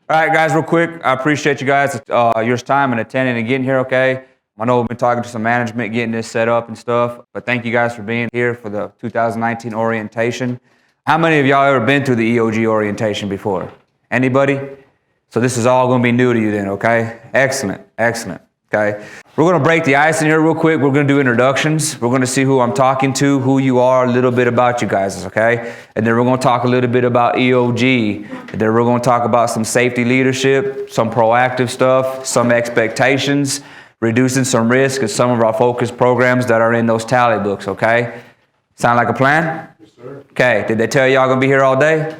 All right, guys, real quick, I appreciate you guys, your time and attending and getting here, okay? I know we've been talking to some management, getting this set up and stuff, but thank you guys for being here for the 2019 orientation. How many of y'all ever been through the EOG orientation before? Anybody? So this is all gonna be new to you then, okay? Excellent, excellent, okay? We're gonna break the ice in here real quick. We're gonna do introductions. We're gonna see who I'm talking to, who you are, a little bit about you guys, okay? And then we're gonna talk a little bit about EOG. And then we're gonna talk about some safety leadership, some proactive stuff, some expectations, reducing some risk, and some of our focus programs that are in those tally books, okay? Sound like a plan? Yes, sir. Okay, did they tell y'all gonna be here all day?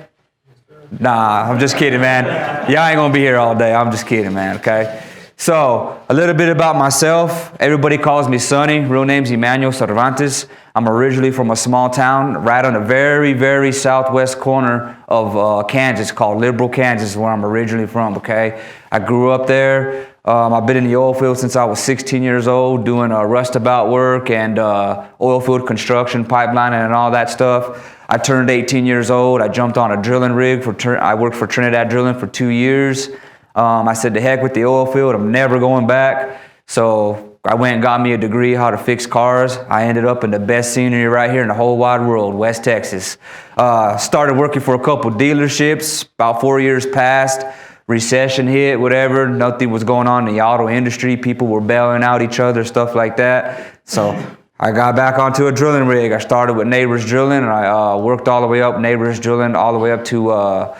Nah, I'm just kidding, man. Y'all ain't gonna be here all day. I'm just kidding, man, okay? So, a little bit about myself. Everybody calls me Sonny. Real name's Emmanuel Cervantes. I'm originally from a small town right on the very, very southwest corner of Kansas called Liberal, Kansas, where I'm originally from, okay? I grew up there. I've been in the oil field since I was 16 years old, doing rustabout work and oil field construction, pipelining, and all that stuff. I turned 18 years old. I jumped on a drilling rig. I worked for Trinidad Drilling for 2 years. I said, to heck with the oil field. I'm never going back. So I went and got me a degree how to fix cars. I ended up in the best scenery right here in the whole wide world, West Texas. Started working for a couple dealerships. About 4 years passed. Recession hit, whatever. Nothing was going on in the auto industry. People were bailing out each other, stuff like that. So I got back onto a drilling rig. I started with Neighbors Drilling, and I worked all the way up Neighbors Drilling, all the way up to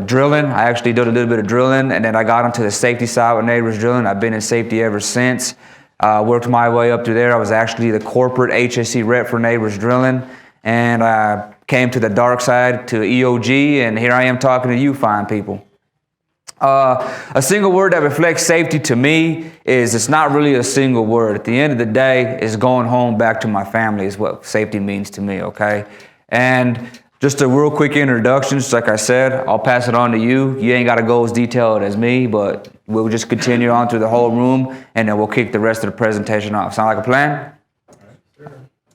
drilling. I actually did a little bit of drilling, and then I got onto the safety side with Neighbors Drilling. I've been in safety ever since. Worked my way up through there. I was actually the corporate HSE rep for Neighbors Drilling, and I came to the dark side, to EOG, and here I am talking to you fine people. A single word that reflects safety to me is, it's not really a single word. At the end of the day, it's going home back to my family is what safety means to me, okay? And just a real quick introduction, just like I said, I'll pass it on to you. You ain't got to go as detailed as me, but we'll just continue on through the whole room, and then we'll kick the rest of the presentation off. Sound like a plan?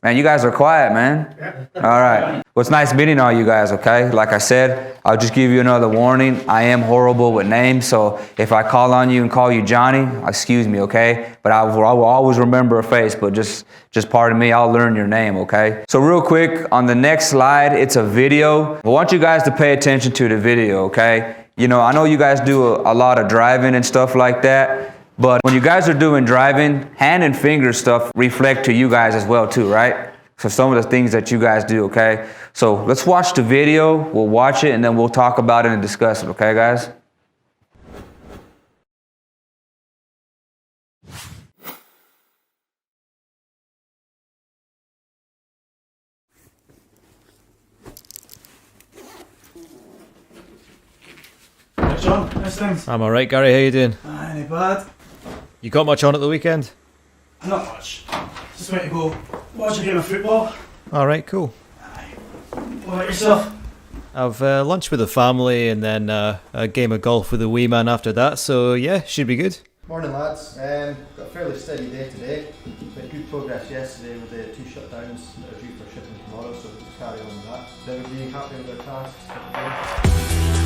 Man, you guys are quiet, man. All right. Well, it's nice meeting all you guys, okay? Like I said, I'll just give you another warning. I am horrible with names, so if I call on you and call you Johnny, excuse me, okay? But I will always remember a face, but just pardon me, I'll learn your name, okay? So real quick, on the next slide, it's a video. I want you guys to pay attention to the video, okay? You know, I know you guys do a lot of driving and stuff like that, but when you guys are doing driving, hand and finger stuff reflect to you guys as well too, right? So some of the things that you guys do, okay? So let's watch the video, we'll watch it, and then we'll talk about it and discuss it, okay guys? Hey John, how's things? I'm alright, Gary, how you doing? Ain't bad. You got much on at the weekend? Not much. Just went to go watch a game of football. Alright, cool. What about yourself? I've lunch with the family and then a game of golf with the wee man after that, so yeah, should be good. Morning lads, got a fairly steady day today. Made good progress yesterday with the 2 shutdowns that are due for shipping tomorrow, so we'll just carry on with that. Then we'll be happy with our tasks for today.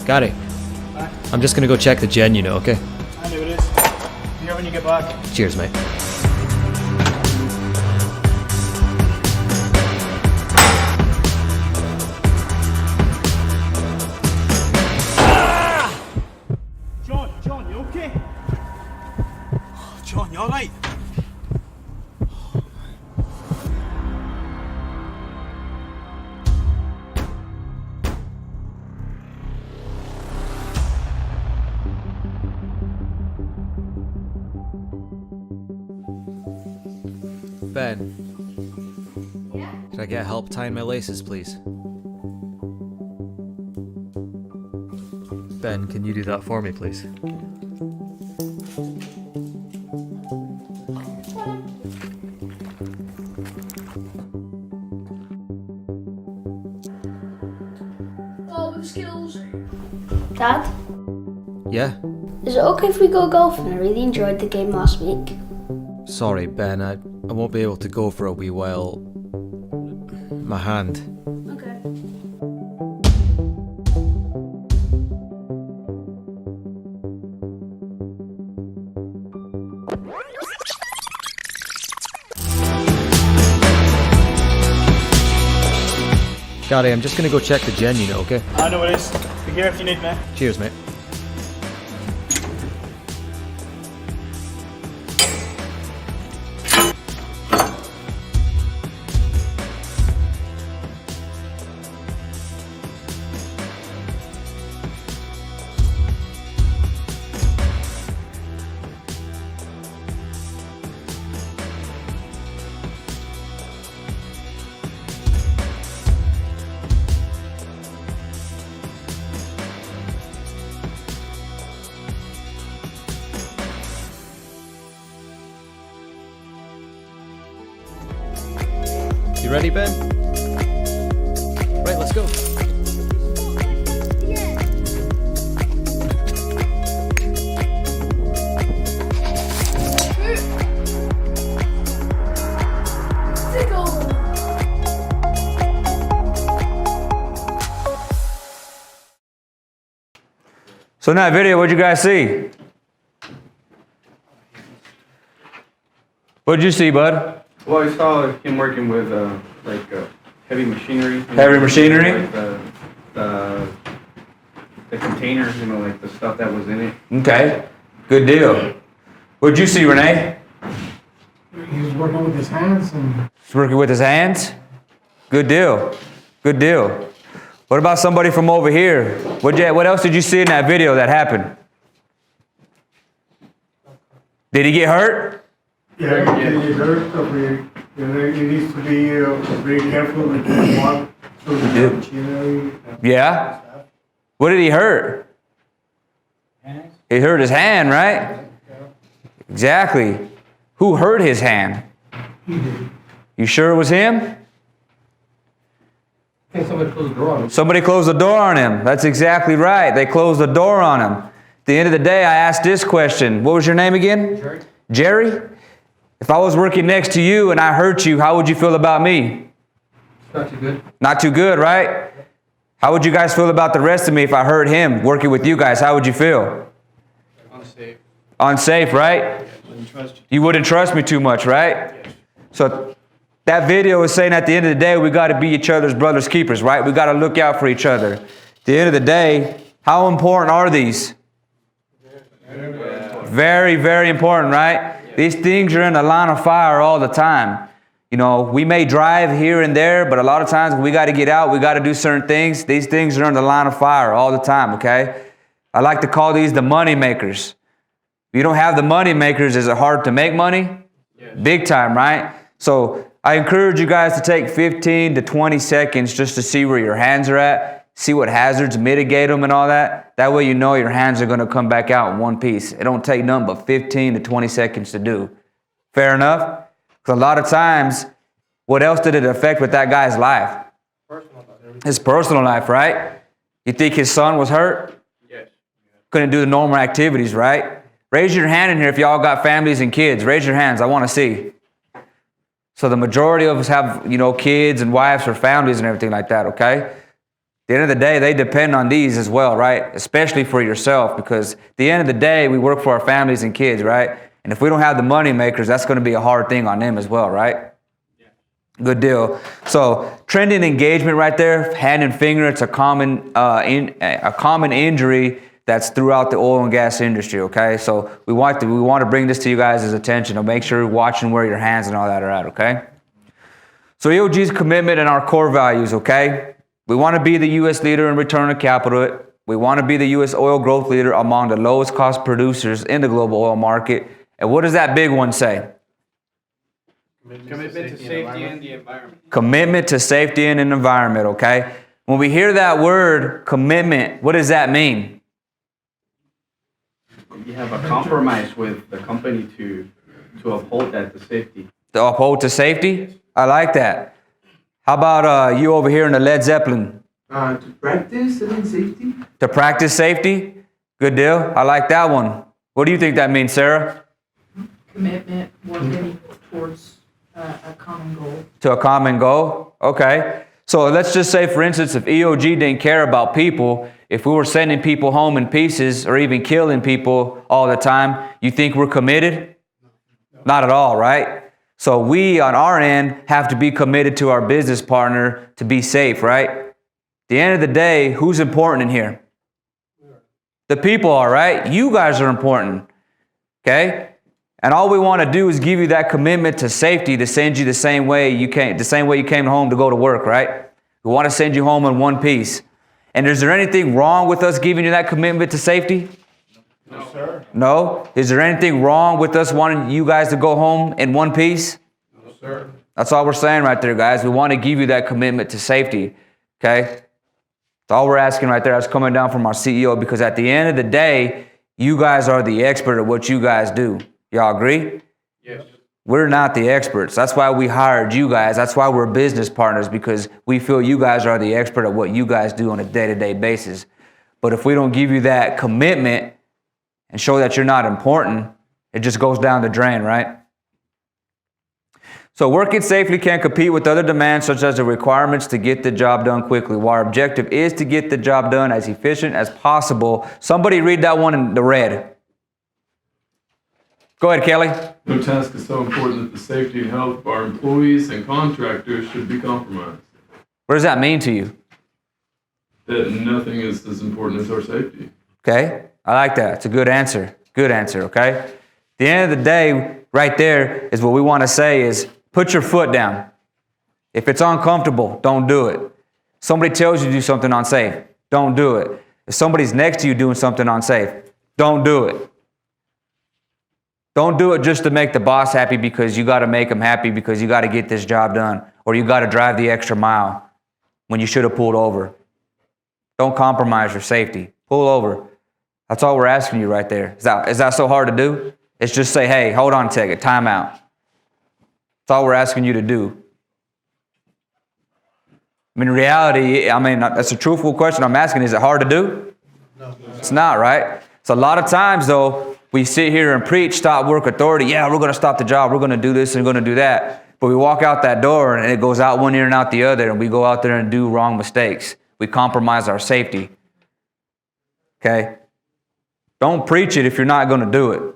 Gary, I'm just gonna go check the gen, you know, okay? I know it is. Be here when you get back. Cheers, mate. John, you okay? John, you alright? Ben, Yeah? could I get help tying my laces, please? Ben, can you do that for me, please? Skills. Dad, Yeah? is it okay if we go golfing? I really enjoyed the game last week. Sorry, Ben, I won't be able to go for a wee while. My hand. Okay. Gary, I'm just gonna go check the gen unit, okay? I know it is. Be here if you need me. Cheers, mate. You ready, Ben? Right, let's go. So in that video, what'd you guys see? What'd you see, bud? Well, I saw him working with heavy machinery. Heavy machinery? Like the container, like the stuff that was in it. Okay, good deal. What'd you see, Renee? He was working with his hands and He's working with his hands? Good deal, good deal. What about somebody from over here? What else did you see in that video that happened? Did he get hurt? Yeah, it hurts. He needs to be very careful with the walk through the machinery. Yeah? What did he hurt? He hurt his hand, right? Exactly. Who hurt his hand? He did. You sure it was him? I think somebody closed the door on him. Somebody closed the door on him. That's exactly right. They closed the door on him. At the end of the day, I asked this question. What was your name again? Jerry? Jerry? If I was working next to you and I hurt you, how would you feel about me? Not too good. Not too good, right? How would you guys feel about the rest of me if I hurt him working with you guys? How would you feel? Unsafe. Unsafe, right? Wouldn't trust you. You wouldn't trust me too much, right? So that video is saying at the end of the day, we got to be each other's brother's keepers, right? We got to look out for each other. At the end of the day, how important are these? Very, very important, right? These things are in the line of fire all the time. You know, we may drive here and there, but a lot of times we got to get out. We got to do certain things. These things are in the line of fire all the time, okay? I like to call these the money makers. If you don't have the money makers, is it hard to make money? Yes. Big time, right? So I encourage you guys to take 15 to 20 seconds just to see where your hands are at, see what hazards, mitigate them and all that. That way you know your hands are going to come back out in one piece. It don't take nothing but 15 to 20 seconds to do. Fair enough? Because a lot of times, what else did it affect with that guy's life? His personal life, right? You think his son was hurt? Yes. Couldn't do the normal activities, right? Raise your hand in here if y'all got families and kids. Raise your hands. I want to see. So the majority of us have, kids and wives or families and everything like that, okay? At the end of the day, they depend on these as well, right? Especially for yourself, because at the end of the day, we work for our families and kids, right? And if we don't have the money makers, that's going to be a hard thing on them as well, right? Yeah. Good deal. So trending engagement right there, hand and finger, it's a common injury that's throughout the oil and gas industry, okay? So we want to bring this to you guys' attention to make sure you're watching where your hands and all that are at, okay? So EOG's commitment and our core values, okay? We want to be the U.S. leader in return on capital. We want to be the U.S. oil growth leader among the lowest cost producers in the global oil market. And what does that big one say? Commitment to safety and the environment. Commitment to safety and an environment, okay? When we hear that word, commitment, what does that mean? You have a compromise with the company to uphold that to safety. To uphold to safety? I like that. How about you over here in the Led Zeppelin? To practice and then safety. To practice safety? Good deal. I like that one. What do you think that means, Sarah? commitment, working towards a common goal. To a common goal? Okay. So let's just say, for instance, if EOG didn't care about people, if we were sending people home in pieces or even killing people all the time, you think we're committed? Not at all, right? So we, on our end, have to be committed to our business partner to be safe, right? At the end of the day, who's important in here? The people are, right? You guys are important, okay? And all we want to do is give you that commitment to safety to send you the same way you came home to go to work, right? We want to send you home in one piece. And is there anything wrong with us giving you that commitment to safety? No, sir. No? Is there anything wrong with us wanting you guys to go home in one piece? No, sir. That's all we're saying right there, guys. We want to give you that commitment to safety, okay? That's all we're asking right there. That's coming down from our CEO, because at the end of the day, you guys are the expert at what you guys do. Y'all agree? Yes. We're not the experts. That's why we hired you guys. That's why we're business partners, because we feel you guys are the expert at what you guys do on a day-to-day basis. But if we don't give you that commitment and show that you're not important, it just goes down the drain, right? So working safely can compete with other demands, such as the requirements to get the job done quickly. While our objective is to get the job done as efficient as possible. Somebody read that one in the red. Go ahead, Kelly. No task is so important that the safety and health of our employees and contractors should be compromised. What does that mean to you? That nothing is as important as our safety. Okay, I like that. It's a good answer. Good answer, okay? At the end of the day, right there is what we want to say is put your foot down. If it's uncomfortable, don't do it. Somebody tells you to do something unsafe, don't do it. If somebody's next to you doing something unsafe, don't do it. Don't do it just to make the boss happy, because you got to make them happy because you got to get this job done, or you got to drive the extra mile when you should have pulled over. Don't compromise your safety. Pull over. That's all we're asking you right there. Is that so hard to do? It's just say, hey, hold on a second, time out. That's all we're asking you to do. I mean, in reality, that's a truthful question I'm asking. Is it hard to do? No. It's not, right? So a lot of times, though, we sit here and preach stop work authority. Yeah, we're going to stop the job. We're going to do this and we're going to do that. But we walk out that door and it goes out one ear and out the other, and we go out there and do wrong mistakes. We compromise our safety. Okay? Don't preach it if you're not going to do it.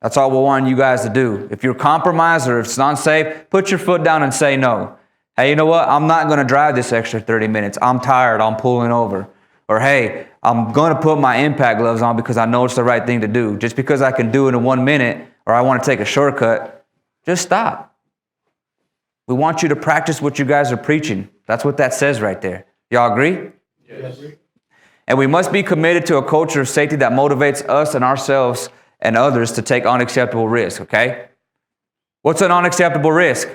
That's all we want you guys to do. If you're compromised or if it's unsafe, put your foot down and say no. Hey, you know what? I'm not going to drive this extra 30 minutes. I'm tired. I'm pulling over. Or, hey, I'm going to put my impact gloves on because I know it's the right thing to do. Just because I can do it in 1 minute or I want to take a shortcut, just stop. We want you to practice what you guys are preaching. That's what that says right there. Y'all agree? Yes. And we must be committed to a culture of safety that motivates us and ourselves and others to take unacceptable risks, okay? What's an unacceptable risk?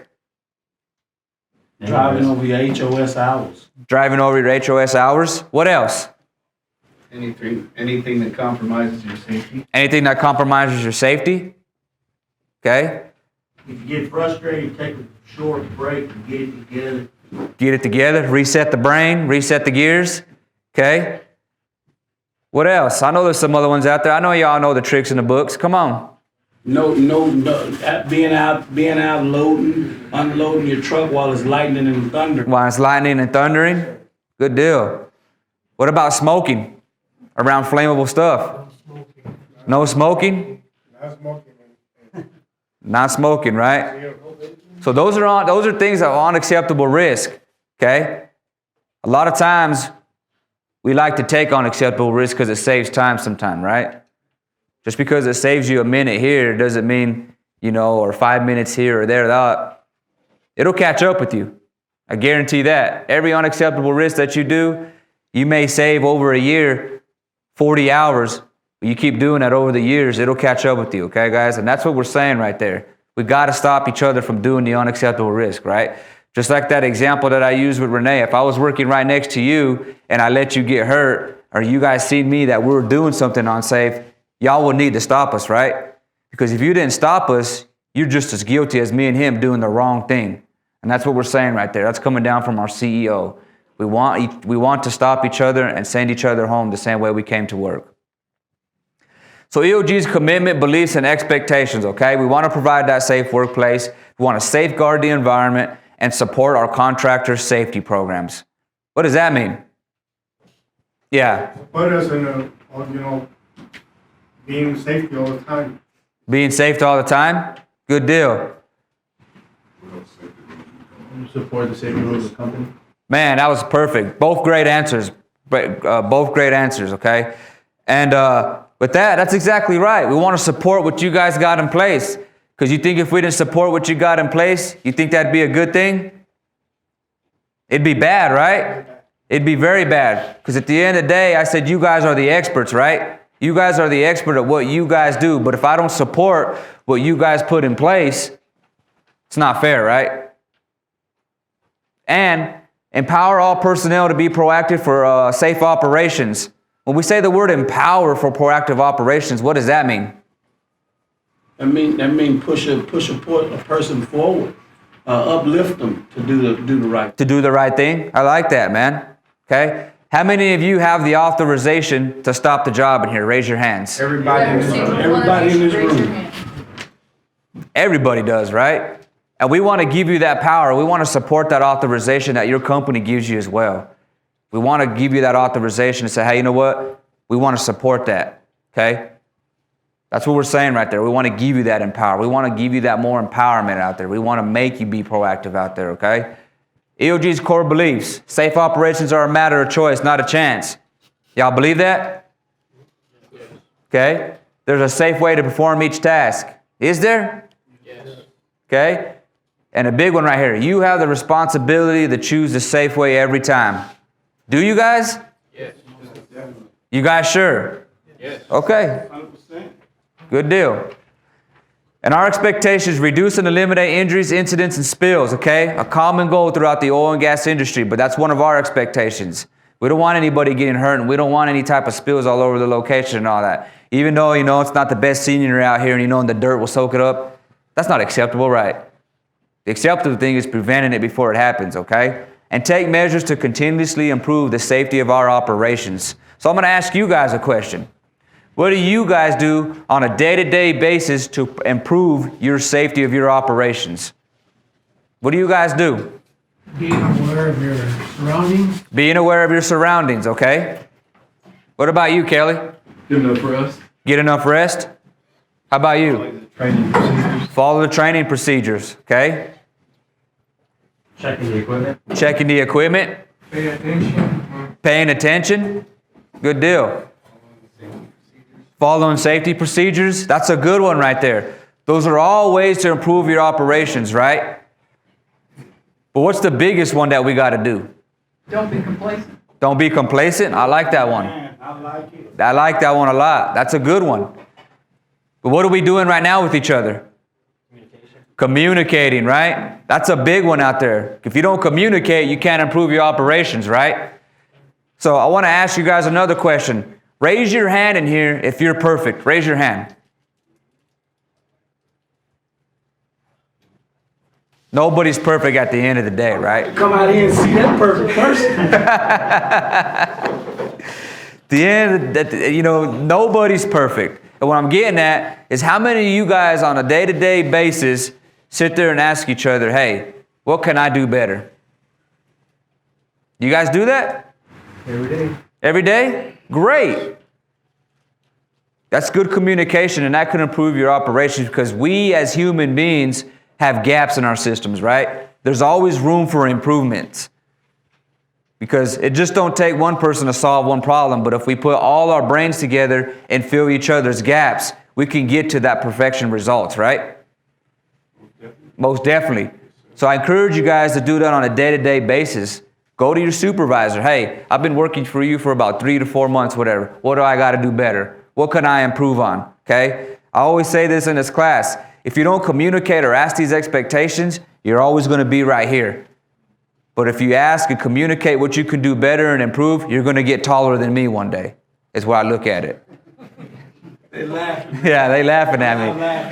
Driving over your HOS hours. Driving over your HOS hours. What else? Anything that compromises your safety. Anything that compromises your safety. Okay? If you get frustrated, take a short break and get it together. Get it together. Reset the brain. Reset the gears. Okay? What else? I know there's some other ones out there. I know y'all know the tricks in the books. Come on. No, being out loading, unloading your truck while it's lightning and thunder. While it's lightning and thundering. Good deal. What about smoking around flammable stuff? No smoking? Not smoking. Not smoking, right? So those are things that are unacceptable risk. Okay? A lot of times we like to take unacceptable risk because it saves time sometime, right? Just because it saves you a minute here doesn't mean, or 5 minutes here or there. It'll catch up with you. I guarantee that. Every unacceptable risk that you do, you may save over a year, 40 hours. You keep doing that over the years, it'll catch up with you, okay, guys? And that's what we're saying right there. We got to stop each other from doing the unacceptable risk, right? Just like that example that I used with Renee. If I was working right next to you and I let you get hurt, or you guys see me that we're doing something unsafe, y'all would need to stop us, right? Because if you didn't stop us, you're just as guilty as me and him doing the wrong thing. And that's what we're saying right there. That's coming down from our CEO. We want to stop each other and send each other home the same way we came to work. So EOG's commitment, beliefs, and expectations, okay? We want to provide that safe workplace. We want to safeguard the environment and support our contractors' safety programs. What does that mean? Yeah. Put us in being safety all the time. Being safe all the time? Good deal. Support the safety rules of the company. Man, that was perfect. Both great answers. Both great answers, okay? And with that, that's exactly right. We want to support what you guys got in place. Because you think if we didn't support what you got in place, you think that'd be a good thing? It'd be bad, right? It'd be very bad. Because at the end of the day, I said you guys are the experts, right? You guys are the expert at what you guys do. But if I don't support what you guys put in place, it's not fair, right? And empower all personnel to be proactive for safe operations. When we say the word empower for proactive operations, what does that mean? That mean push a person forward, uplift them to do the right. To do the right thing? I like that, man. Okay? How many of you have the authorization to stop the job in here? Raise your hands. Everybody in this room. Everybody does, right? And we want to give you that power. We want to support that authorization that your company gives you as well. We want to give you that authorization to say, hey, you know what? We want to support that, okay? That's what we're saying right there. We want to give you that empower. We want to give you that more empowerment out there. We want to make you be proactive out there, okay? EOG's core beliefs. Safe operations are a matter of choice, not a chance. Y'all believe that? Okay? There's a safe way to perform each task. Is there? Yes. Okay? And a big one right here. You have the responsibility to choose the safe way every time. Do you guys? Yes. You guys sure? Yes. Okay. 100%. Good deal. And our expectation is reduce and eliminate injuries, incidents, and spills, okay? A common goal throughout the oil and gas industry, but that's one of our expectations. We don't want anybody getting hurt, and we don't want any type of spills all over the location and all that. Even though, it's not the best scenery out here, and the dirt will soak it up, that's not acceptable, right? The acceptable thing is preventing it before it happens, okay? And take measures to continuously improve the safety of our operations. So I'm going to ask you guys a question. What do you guys do on a day-to-day basis to improve your safety of your operations? What do you guys do? Being aware of your surroundings. Being aware of your surroundings, okay? What about you, Kelly? Get enough rest. Get enough rest? How about you? Training procedures. Follow the training procedures, okay? Checking the equipment. Checking the equipment. Pay attention. Paying attention. Good deal. Following safety procedures. That's a good one right there. Those are all ways to improve your operations, right? But what's the biggest one that we got to do? Don't be complacent. Don't be complacent. I like that one. Man, I like it. I like that one a lot. That's a good one. But what are we doing right now with each other? Communicating, right? That's a big one out there. If you don't communicate, you can't improve your operations, right? So I want to ask you guys another question. Raise your hand in here if you're perfect. Raise your hand. Nobody's perfect at the end of the day, right? Come out here and see that perfect person. The end, nobody's perfect. And what I'm getting at is how many of you guys on a day-to-day basis sit there and ask each other, hey, what can I do better? You guys do that? Every day. Every day? Great. That's good communication, and that can improve your operations because we as human beings have gaps in our systems, right? There's always room for improvements because it just don't take one person to solve one problem, but if we put all our brains together and fill each other's gaps, we can get to that perfection results, right? Most definitely. So I encourage you guys to do that on a day-to-day basis. Go to your supervisor. Hey, I've been working for you for about 3 to 4 months, whatever. What do I got to do better? What can I improve on? Okay? I always say this in this class. If you don't communicate or ask these expectations, you're always going to be right here. But if you ask and communicate what you can do better and improve, you're going to get taller than me one day, is where I look at it. They laughing. Yeah, they laughing at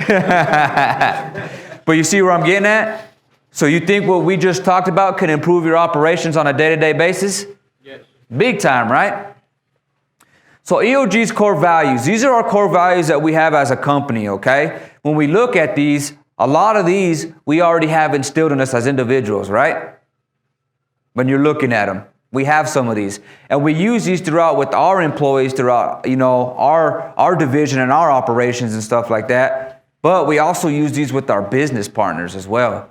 me. But you see where I'm getting at? So you think what we just talked about can improve your operations on a day-to-day basis? Yes. Big time, right? So EOG's core values, these are our core values that we have as a company, okay? When we look at these, a lot of these we already have instilled in us as individuals, right? When you're looking at them, we have some of these. And we use these throughout with our employees throughout, our division and our operations and stuff like that. But we also use these with our business partners as well,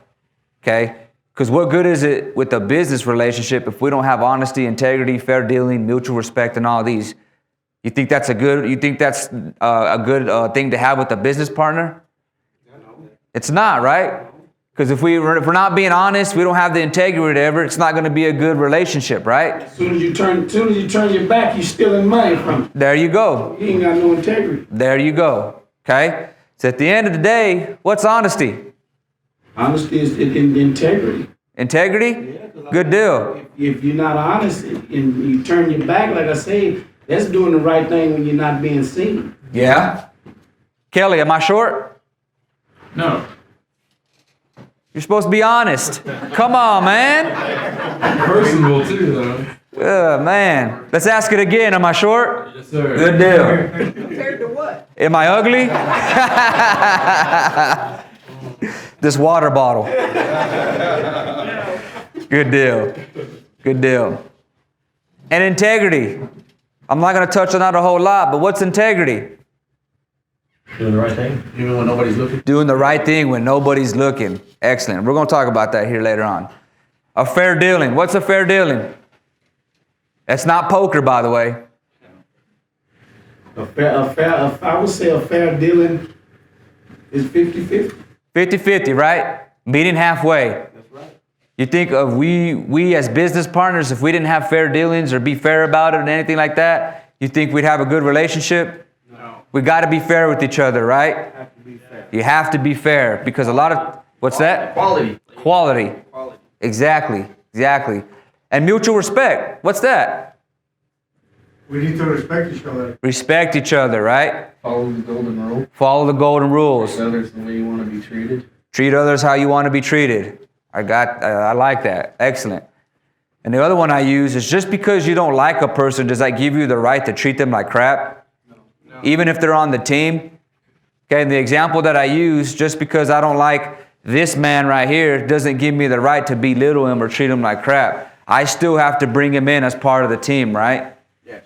okay? Because what good is it with a business relationship if we don't have honesty, integrity, fair dealing, mutual respect, and all these? You think that's a good thing to have with a business partner? It's not, right? Because if we're not being honest, we don't have the integrity or whatever, it's not going to be a good relationship, right? As soon as you turn your back, you're stealing money from them. There you go. You ain't got no integrity. There you go. Okay? So at the end of the day, what's honesty? Honesty is in integrity. Integrity? Yeah, 'cause Good deal. If you're not honest and you turn your back, like I say, that's doing the right thing when you're not being seen. Yeah. Kelly, am I short? No. You're supposed to be honest. Come on, man. Personable too, though. Man. Let's ask it again. Am I short? Yes, sir. Good deal. Compared to what? Am I ugly? This water bottle. Good deal. Good deal. And integrity. I'm not going to touch on that a whole lot, but what's integrity? Doing the right thing. Even when nobody's looking. Doing the right thing when nobody's looking. Excellent. We're going to talk about that here later on. A fair dealing. What's a fair dealing? That's not poker, by the way. I would say a fair dealing is 50-50. 50-50, right? Meeting halfway. That's right. You think of we as business partners, if we didn't have fair dealings or be fair about it or anything like that, you think we'd have a good relationship? No. We got to be fair with each other, right? Have to be fair. You have to be fair because a lot of, what's that? Quality. Quality. Exactly. And mutual respect. What's that? We need to respect each other. Respect each other, right? Follow the golden rule. Follow the golden rules. Treat others the way you want to be treated. Treat others how you want to be treated. I like that. Excellent. And the other one I use is just because you don't like a person, does that give you the right to treat them like crap? No. Even if they're on the team? Okay, and the example that I use, just because I don't like this man right here doesn't give me the right to belittle him or treat him like crap. I still have to bring him in as part of the team, right? Yes.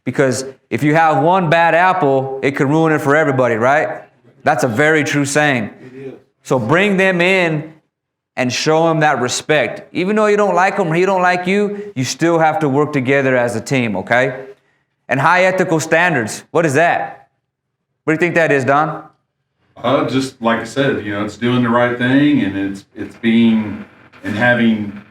Because if you have one bad apple, it could ruin it for everybody, right? That's a very true saying. It is. So bring them in and show them that respect. Even though you don't like him or he don't like you, you still have to work together as a team, okay? And high ethical standards, what is that? What do you think that is, Don? Just like I said, it's doing the right thing, and it's being and having,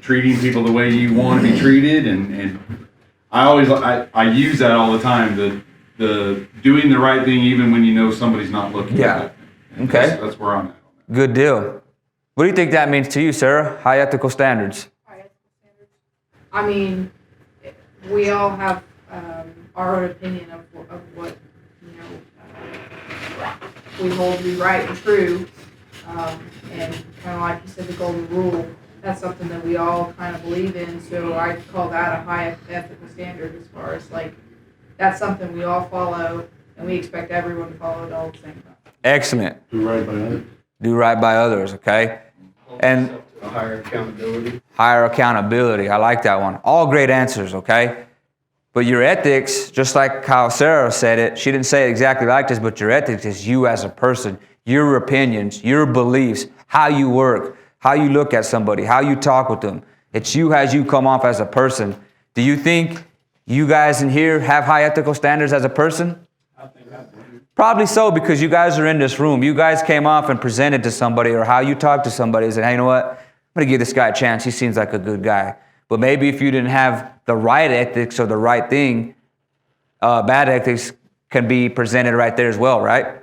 treating people the way you want to be treated, and I use that all the time. The doing the right thing even when you know somebody's not looking. Yeah. And Okay. That's where I'm at. Good deal. What do you think that means to you, Sarah? High ethical standards. I mean, we all have our own opinion of what we hold to be right and true, and kind of like you said, the golden rule. That's something that we all kind of believe in. So I call that a high ethical standard, as far as that's something we all follow, and we expect everyone to follow it all at the same time. Excellent. Do right by others. Do right by others, okay? And A higher accountability. higher accountability. I like that one. All great answers, okay? But your ethics, just like how Sarah said it, she didn't say it exactly like this, but your ethics is you as a person, your opinions, your beliefs, how you work, how you look at somebody, how you talk with them. It's you as you come off as a person. Do you think you guys in here have high ethical standards as a person? I think I do. Probably so, because you guys are in this room. You guys came off and presented to somebody, or how you talk to somebody and said, hey, you know what? I'm going to give this guy a chance. He seems like a good guy. But maybe if you didn't have the right ethics or the right thing, bad ethics can be presented right there as well, right?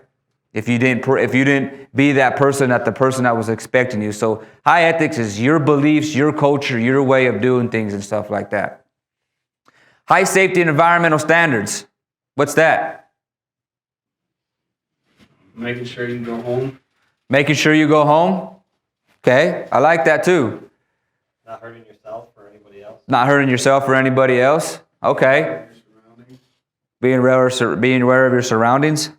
If you didn't be that person that the person that was expecting you. So high ethics is your beliefs, your culture, your way of doing things and stuff like that. High safety and environmental standards. What's that? Making sure you go home. Making sure you go home. Okay, I like that too. Not hurting yourself or anybody else. Not hurting yourself or anybody else. Okay. Being aware of your surroundings?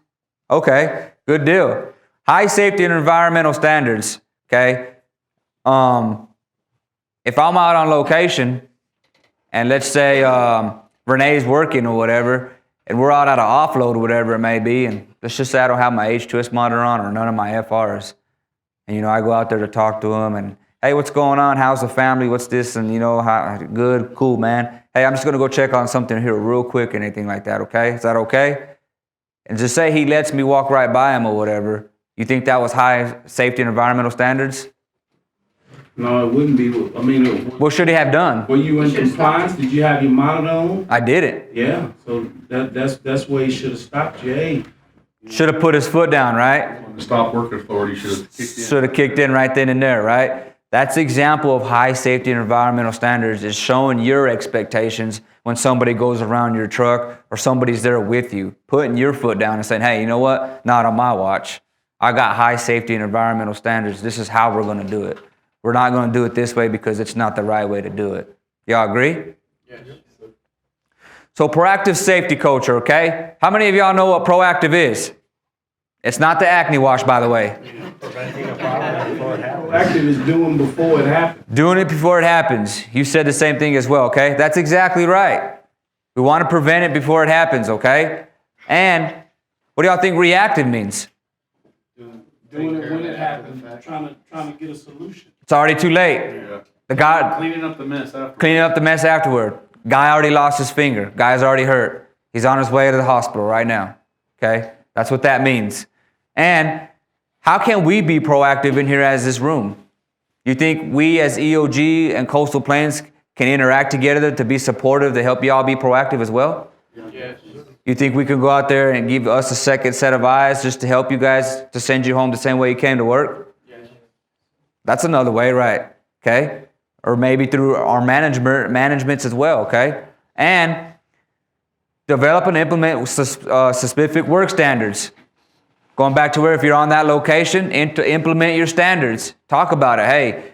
Okay, good deal. High safety and environmental standards, okay? If I'm out on location and let's say Renee's working or whatever, and we're out at an offload or whatever it may be, and let's just say I don't have my H2S monitor on or none of my FRs. And, I go out there to talk to them and, hey, what's going on? How's the family? What's this? And, how good, cool, man. Hey, I'm just going to go check on something here real quick and anything like that, okay? Is that okay? And just say he lets me walk right by him or whatever. You think that was high safety and environmental standards? No, it wouldn't be. I mean, What should he have done? were you in compliance? Did you have your monitor on? I didn't. Yeah, so that's where he should have stopped you. Hey, Should have put his foot down, right? The stop work authority should have kicked in. Should have kicked in right then and there, right? That's example of high safety and environmental standards, is showing your expectations when somebody goes around your truck or somebody's there with you, putting your foot down and saying, hey, you know what? Not on my watch. I got high safety and environmental standards. This is how we're going to do it. We're not going to do it this way because it's not the right way to do it. Y'all agree? yes. So proactive safety culture, okay? How many of y'all know what proactive is? It's not the acne wash, by the way. Proactive is doing before it happens. Doing it before it happens. You said the same thing as well, okay? That's exactly right. We want to prevent it before it happens, okay? And what do y'all think reactive means? Doing it when it happens, trying to get a solution. It's already too late. Yeah. The guy Cleaning up the mess after. cleaning up the mess afterward. Guy already lost his finger. Guy's already hurt. He's on his way to the hospital right now. Okay? That's what that means. And how can we be proactive in here as this room? You think we as EOG and Coastal Plains can interact together to be supportive, to help y'all be proactive as well? Yes. You think we can go out there and give us a second set of eyes just to help you guys to send you home the same way you came to work? Yes. That's another way, right? Okay? Or maybe through our managements as well, okay? And develop and implement specific work standards. Going back to where if you're on that location, implement your standards. Talk about it. Hey,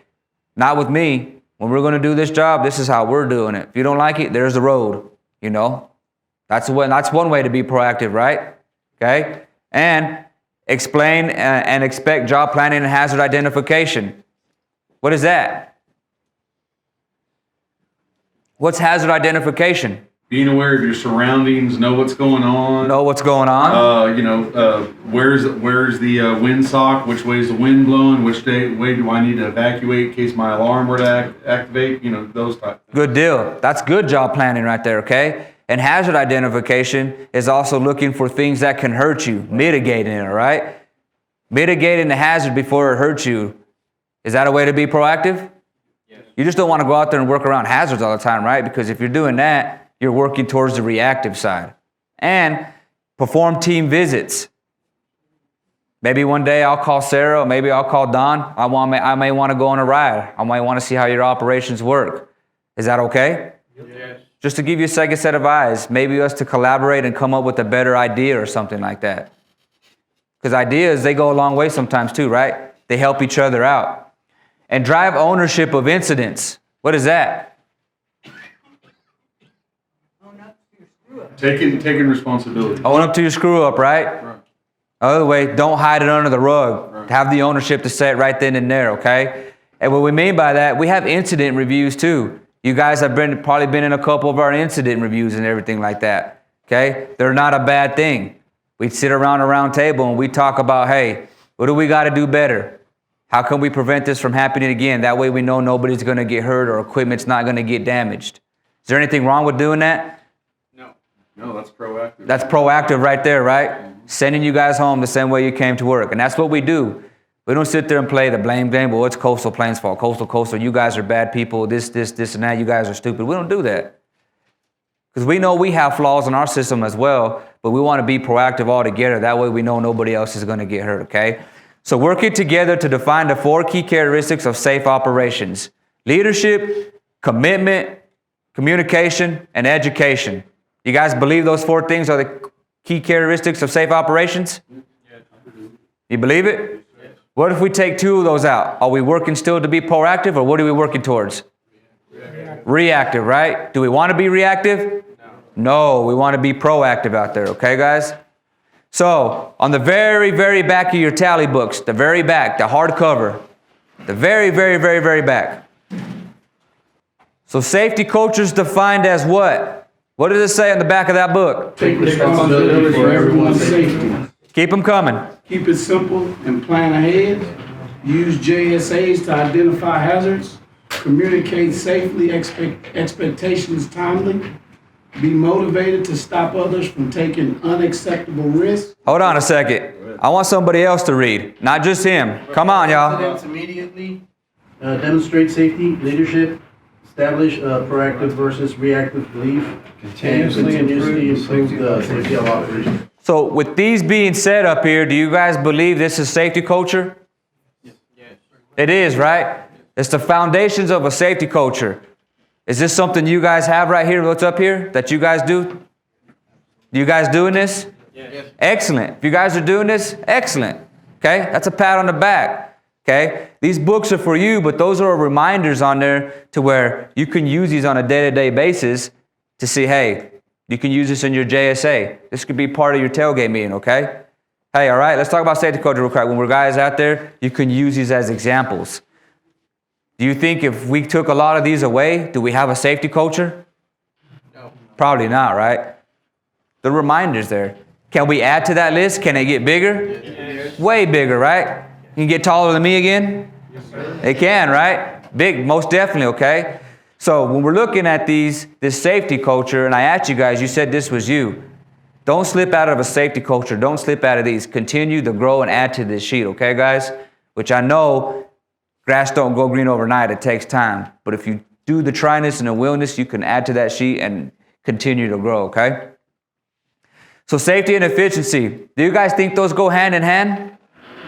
not with me. When we're going to do this job, this is how we're doing it. If you don't like it, there's the road, That's one way to be proactive, right? Okay? And explain and expect job planning and hazard identification. What is that? What's hazard identification? Being aware of your surroundings, know what's going on. Know what's going on? Where's the windsock? Which way is the wind blowing? Which way do I need to evacuate in case my alarm were to activate? Those type. Good deal. That's good job planning right there, okay? And hazard identification is also looking for things that can hurt you, mitigating it, all right? Mitigating the hazard before it hurts you. Is that a way to be proactive? Yes. You just don't want to go out there and work around hazards all the time, right? Because if you're doing that, you're working towards the reactive side. And perform team visits. Maybe one day I'll call Sarah, or maybe I'll call Don. I may want to go on a ride. I might want to see how your operations work. Is that okay? Yes. Just to give you a second set of eyes, maybe us to collaborate and come up with a better idea or something like that. Because ideas, they go a long way sometimes too, right? They help each other out. And drive ownership of incidents. What is that? Taking responsibility. Own up to your screw up, right? Right. Other way, don't hide it under the rug. Right. Have the ownership to say it right then and there, okay? And what we mean by that, we have incident reviews too. You guys have probably been in a couple of our incident reviews and everything like that, okay? They're not a bad thing. We sit around a round table and we talk about, hey, what do we got to do better? How can we prevent this from happening again? That way we know nobody's going to get hurt or equipment's not going to get damaged. Is there anything wrong with doing that? No, that's proactive. That's proactive right there, right? Sending you guys home the same way you came to work. And that's what we do. We don't sit there and play the blame game. Well, it's Coastal Plains' fault. Coastal, you guys are bad people. This, and that. You guys are stupid. We don't do that. Because we know we have flaws in our system as well, but we want to be proactive all together. That way we know nobody else is going to get hurt, okay? So working together to define the 4 key characteristics of safe operations. Leadership, commitment, communication, and education. You guys believe those 4 things are the key characteristics of safe operations? Yes. You believe it? Yes. What if we take 2 of those out? Are we working still to be proactive, or what are we working towards? Reactive, right? Do we want to be reactive? No, we want to be proactive out there, okay, guys? So, on the very, very back of your tally books, the very back, the hardcover, the very, very, very, very back. So, safety culture is defined as what? What does it say on the back of that book? Take responsibility for everyone's safety. Keep them coming. Keep it simple and plan ahead. Use JSAs to identify hazards. Communicate safely, expectations timely. Be motivated to stop others from taking unacceptable risks. Hold on a second. I want somebody else to read, not just him. Come on, y'all. Incidents immediately, demonstrate safety, leadership, establish proactive versus reactive belief, and continuously improve the safety of operations. So with these being said up here, do you guys believe this is safety culture? Yes. It is, right? It's the foundations of a safety culture. Is this something you guys have right here, what's up here, that you guys do? You guys doing this? Yes. Excellent. If you guys are doing this, excellent. Okay, that's a pat on the back. Okay, these books are for you, but those are reminders on there to where you can use these on a day-to-day basis to see, hey, you can use this in your JSA. This could be part of your tailgate meeting, okay? Hey, all right, let's talk about safety culture real quick. When we're guys out there, you can use these as examples. Do you think if we took a lot of these away, do we have a safety culture? No. Probably not, right? The reminders there. Can we add to that list? Can it get bigger? Yes. Way bigger, right? You can get taller than me again? Yes, sir. It can, right? Big, most definitely, okay? So when we're looking at this safety culture, and I asked you guys, you said this was you. Don't slip out of a safety culture. Don't slip out of these. Continue to grow and add to this sheet, okay, guys? Which I know grass don't go green overnight. It takes time. But if you do the tryness and the willingness, you can add to that sheet and continue to grow, okay? So safety and efficiency. Do you guys think those go hand in hand?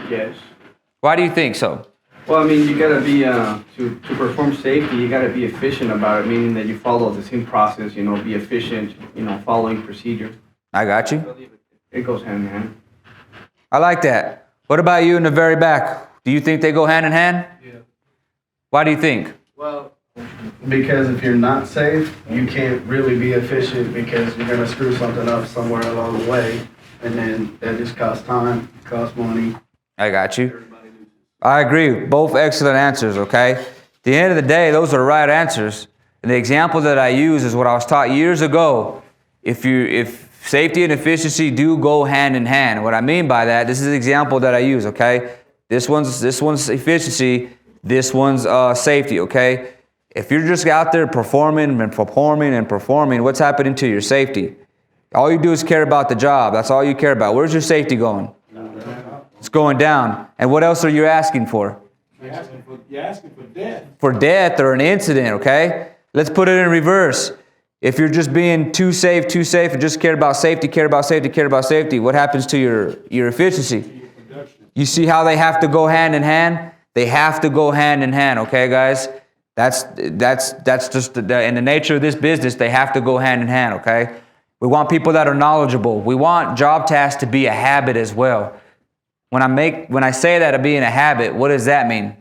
Yes. Why do you think so? Well, I mean, you gotta be, to perform safety, you gotta be efficient about it, meaning that you follow the same process, you know, be efficient, you know, following procedure. I got you. It goes hand in hand. I like that. What about you in the very back? Do you think they go hand in hand? Yeah. Why do you think? Well, because if you're not safe, you can't really be efficient because you're gonna screw something up somewhere along the way, and then that just costs time, costs money. I got you. I agree. Both excellent answers, okay? At the end of the day, those are the right answers. And the example that I use is what I was taught years ago. If safety and efficiency do go hand in hand. What I mean by that, this is the example that I use, okay? This one's efficiency, this one's safety, okay? If you're just out there performing, what's happening to your safety? All you do is care about the job. That's all you care about. Where's your safety going? It's going down. And what else are you asking for? You're asking for death. For death or an incident, okay? Let's put it in reverse. If you're just being too safe, and just care about safety, what happens to your efficiency? You see how they have to go hand in hand? They have to go hand in hand, okay, guys? That's just in the nature of this business, they have to go hand in hand, okay? We want people that are knowledgeable. We want job tasks to be a habit as well. When I say that of being a habit, what does that mean?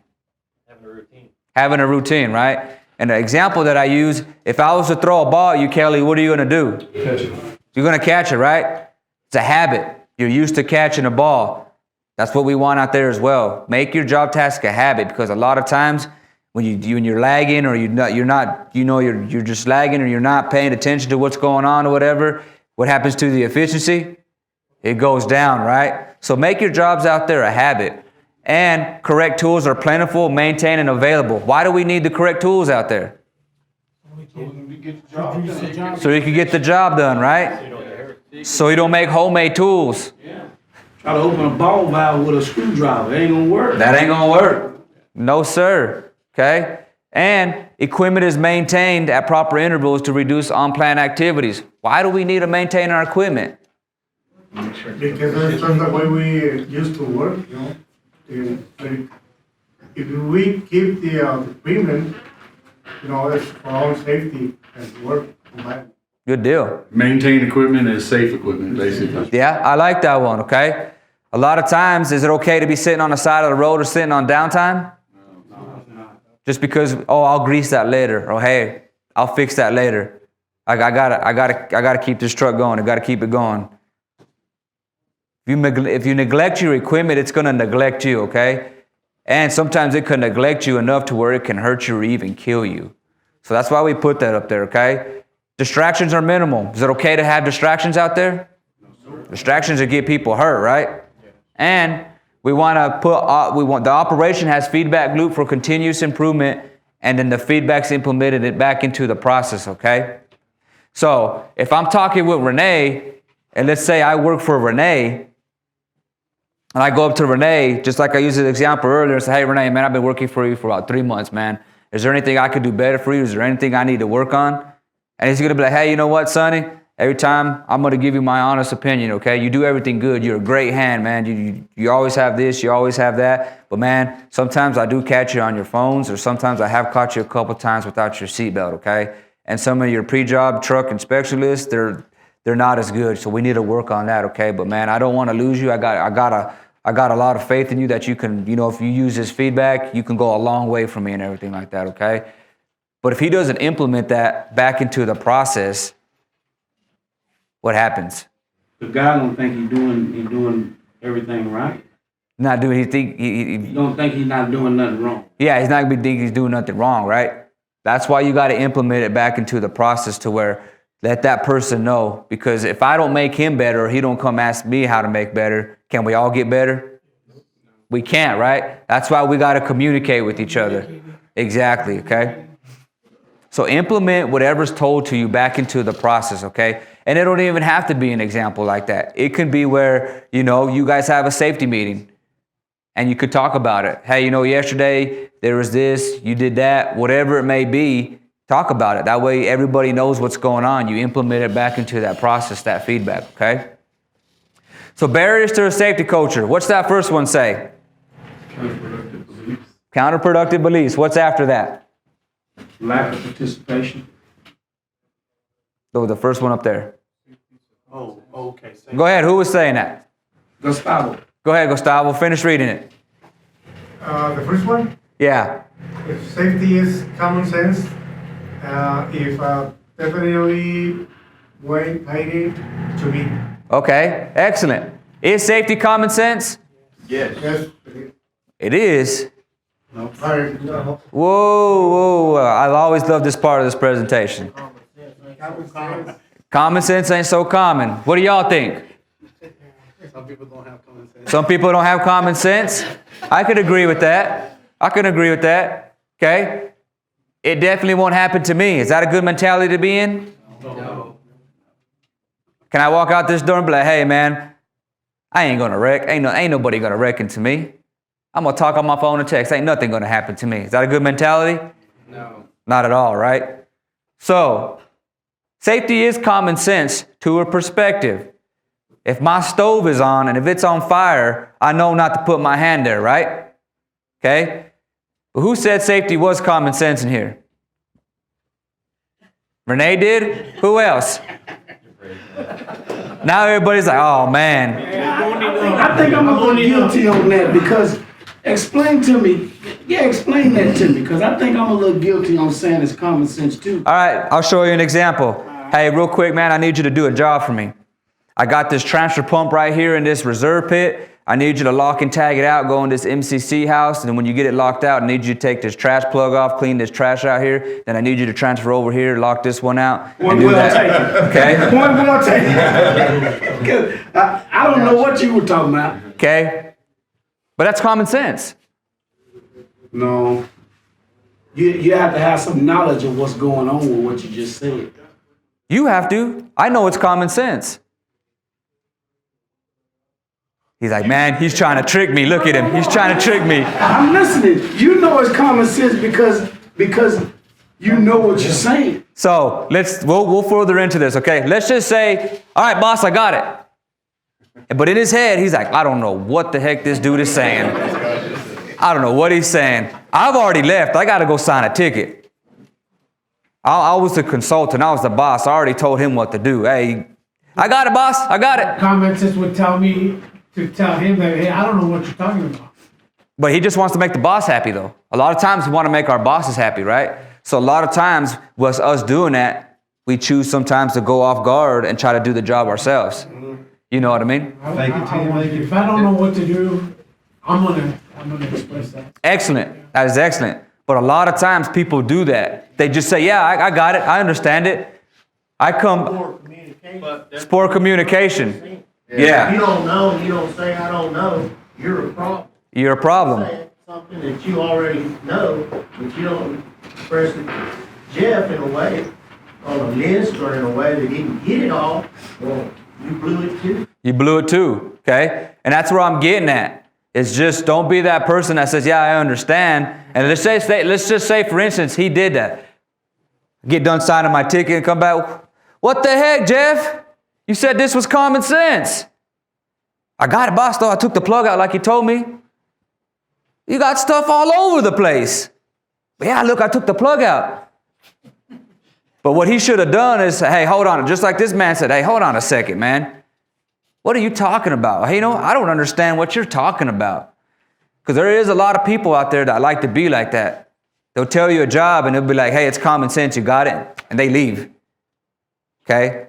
Having a routine, right? And the example that I use, if I was to throw a ball at you, Kelly, what are you going to do? Catch it. You're going to catch it, right? It's a habit. You're used to catching a ball. That's what we want out there as well. Make your job task a habit, because a lot of times when you're lagging, or you're just lagging, or you're not paying attention to what's going on or whatever, what happens to the efficiency? It goes down, right? So make your jobs out there a habit. And correct tools are plentiful, maintained, and available. Why do we need the correct tools out there? So you can get the job done, right? So you don't make homemade tools. Yeah. Try to open a ball valve with a screwdriver. It ain't gonna work. That ain't gonna work. No, sir. Okay? And equipment is maintained at proper intervals to reduce unplanned activities. Why do we need to maintain our equipment? Because that's just the way we used to work, you know. If we keep the equipment, you know, it's for our own safety and work. Good deal. Maintain equipment is safe equipment, basically. Yeah, I like that one, okay? A lot of times, is it okay to be sitting on the side of the road or sitting on downtime? No, it's not. Just because, oh, I'll grease that later, or hey, I'll fix that later. I gotta keep this truck going. I gotta keep it going. If you neglect your equipment, it's gonna neglect you, okay? And sometimes it can neglect you enough to where it can hurt you or even kill you. So that's why we put that up there, okay? Distractions are minimal. Is it okay to have distractions out there? Distractions that get people hurt, right? And we want to the operation has feedback loop for continuous improvement, and then the feedback's implemented it back into the process, okay? So if I'm talking with Renee, and let's say I work for Renee, and I go up to Renee, just like I used the example earlier, and say, hey, Renee, man, I've been working for you for about 3 months, man. Is there anything I could do better for you? Is there anything I need to work on? And he's going to be like, hey, you know what, Sonny? Every time I'm going to give you my honest opinion, okay? You do everything good. You're a great hand, man. You always have this. You always have that. But, man, sometimes I do catch you on your phones, or sometimes I have caught you a couple times without your seatbelt, okay? And some of your pre-job truck inspection lists, they're not as good. So we need to work on that, okay? But, man, I don't want to lose you. I got a lot of faith in you that you can, if you use this feedback, you can go a long way for me and everything like that, okay? But if he doesn't implement that back into the process, what happens? The guy don't think he's doing everything right. Not doing, He don't think he's not doing nothing wrong. Yeah, he's not going to think he's doing nothing wrong, right? That's why you got to implement it back into the process to where let that person know. Because if I don't make him better, or he don't come ask me how to make better, can we all get better? We can't, right? That's why we got to communicate with each other. Exactly, okay? So implement whatever's told to you back into the process, okay? And it don't even have to be an example like that. It can be where, you guys have a safety meeting and you could talk about it. Hey, yesterday there was this, you did that, whatever it may be, talk about it. That way everybody knows what's going on. You implement it back into that process, that feedback, okay? So barriers to a safety culture. What's that first one say? Counterproductive beliefs. Counterproductive beliefs. What's after that? Lack of participation. So the first one up there. Oh, okay. Go ahead. Who was saying that? Gustavo. Go ahead, Gustavo. Finish reading it. The first one, Yeah. if safety is common sense, if definitely waiting to be. Okay. Excellent. Is safety common sense? Yes. It is. No. Whoa. I always love this part of this presentation. Common sense ain't so common. What do y'all think? Some people don't have common sense. Some people don't have common sense. I could agree with that. Okay? It definitely won't happen to me. Is that a good mentality to be in? No. Can I walk out this door and be like, hey, man, I ain't going to wreck. Ain't nobody going to wreck into me. I'm going to talk on my phone and text. Ain't nothing going to happen to me. Is that a good mentality? No. Not at all, right? So, safety is common sense to a perspective. If my stove is on and if it's on fire, I know not to put my hand there, right? Okay? But who said safety was common sense in here? Renee did? Who else? Now everybody's like, oh man. I think I'm a little guilty on that because explain that to me because I think I'm a little guilty on saying it's common sense too. All right, I'll show you an example. Hey, real quick, man, I need you to do a job for me. I got this transfer pump right here in this reserve pit. I need you to lock and tag it out, go in this MCC house, and then when you get it locked out, I need you to take this trash plug off, clean this trash out here. Then I need you to transfer over here, lock this one out. One well taken. Okay? One well taken. I don't know what you were talking about. Okay? But that's common sense. No. You have to have some knowledge of what's going on with what you just said. You have to. I know it's common sense. He's like, man, he's trying to trick me. Look at him. He's trying to trick me. I'm listening. You know it's common sense because you know what you're saying. So we'll further into this, okay? Let's just say, all right, boss, I got it. But in his head, he's like, I don't know what the heck this dude is saying. I don't know what he's saying. I've already left. I got to go sign a ticket. I was the consultant. I was the boss. I already told him what to do. Hey, I got it, boss. I got it. Common sense would tell me to tell him that, hey, I don't know what you're talking about. But he just wants to make the boss happy, though. A lot of times we want to make our bosses happy, right? So a lot of times with us doing that, we choose sometimes to go off guard and try to do the job ourselves. You know what I mean? If I don't know what to do, I'm gonna express that. Excellent. That is excellent. But a lot of times people do that. They just say, yeah, I got it. I understand it. I come. It's poor communication. If Yeah. you don't know, you don't say, I don't know, you're a problem. You're a problem. Say something that you already know, but you don't express it to Jeff in a way, on a list or in a way that he can get it all, well, you blew it too. You blew it too. Okay? And that's where I'm getting at. It's just don't be that person that says, yeah, I understand. And let's just say, for instance, he did that. Get done signing my ticket and come back. What the heck, Jeff? You said this was common sense. I got it, boss, though. I took the plug out like you told me. You got stuff all over the place. But yeah, look, I took the plug out. But what he should have done is, hey, hold on. Just like this man said, hey, hold on a second, man. What are you talking about? Hey, I don't understand what you're talking about. Because there is a lot of people out there that like to be like that. They'll tell you a job and they'll be like, hey, it's common sense, you got it. And they leave. Okay?